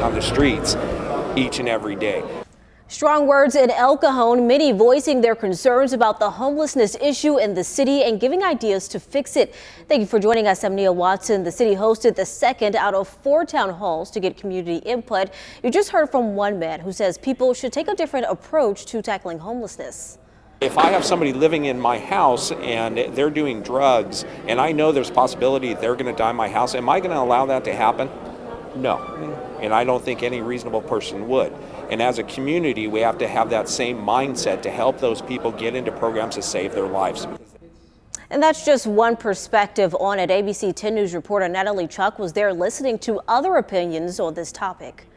on the streets each and every day. Strong words in El Cajon, many voicing their concerns about the homelessness issue in the city and giving ideas to fix it. Thank you for joining us. I'm Nia Watson. The city hosted the second out of 4 town halls to get community input. You just heard from one man who says people should take a different approach to tackling homelessness. If I have somebody living in my house and they're doing drugs and I know there's a possibility they're going to die in my house, am I going to allow that to happen? No. And I don't think any reasonable person would. And as a community, we have to have that same mindset to help those people get into programs to save their lives. And that's just one perspective on it. ABC 10 News reporter Natalie Chuck was there listening to other opinions on this topic.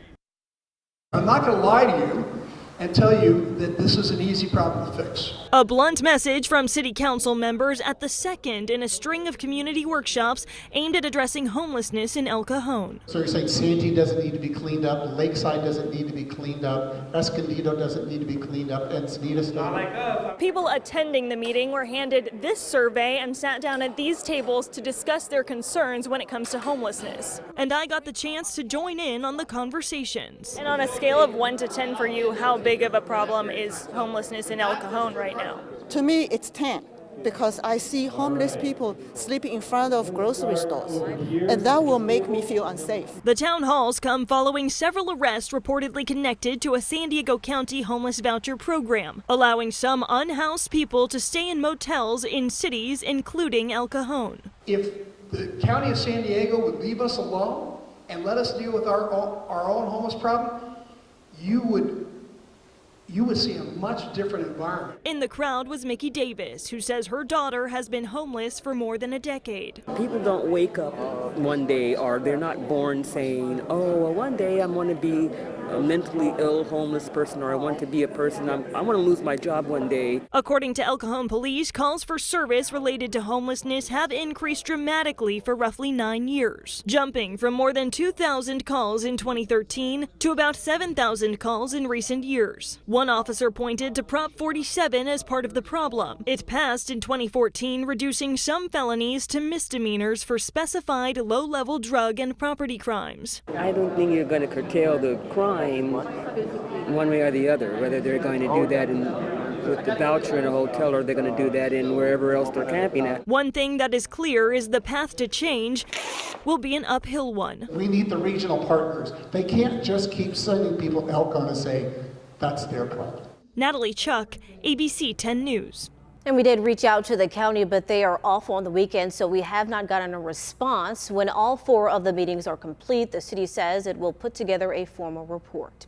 I'm not going to lie to you and tell you that this is an easy problem to fix. A blunt message from city council members at the second in a string of community workshops aimed at addressing homelessness in El Cajon. So you're saying Santee doesn't need to be cleaned up, Lakeside doesn't need to be cleaned up, Escondido doesn't need to be cleaned up, Encinitas doesn't. People attending the meeting were handed this survey and sat down at these tables to discuss their concerns when it comes to homelessness. And I got the chance to join in on the conversations. And on a scale of 1 to 10 for you, how big of a problem is homelessness in El Cajon right now? To me, it's 10 because I see homeless people sleeping in front of grocery stores, and that will make me feel unsafe. The town halls come following several arrests reportedly connected to a San Diego County homeless voucher program, allowing some unhoused people to stay in motels in cities including El Cajon. If the county of San Diego would leave us alone and let us deal with our own homeless problem, you would see a much different environment. In the crowd was Mickey Davis, who says her daughter has been homeless for more than a decade. People don't wake up one day, or they're not born saying, oh, well, one day I'm going to be a mentally ill homeless person, or I want to be a person, I want to lose my job one day. According to El Cajon police, calls for service related to homelessness have increased dramatically for roughly 9 years, jumping from more than 2,000 calls in 2013 to about 7,000 calls in recent years. One officer pointed to Prop 47 as part of the problem. It passed in 2014, reducing some felonies to misdemeanors for specified low-level drug and property crimes. I don't think you're going to curtail the crime one way or the other, whether they're going to do that with the voucher in a hotel or they're going to do that in wherever else they're camping at. One thing that is clear is the path to change will be an uphill one. We need the regional partners. They can't just keep sending people to El Cajon and say that's their problem. Natalie Chuck, ABC 10 News. And we did reach out to the county, but they are off on the weekend, so we have not gotten a response. When all 4 of the meetings are complete, the city says it will put together a formal report.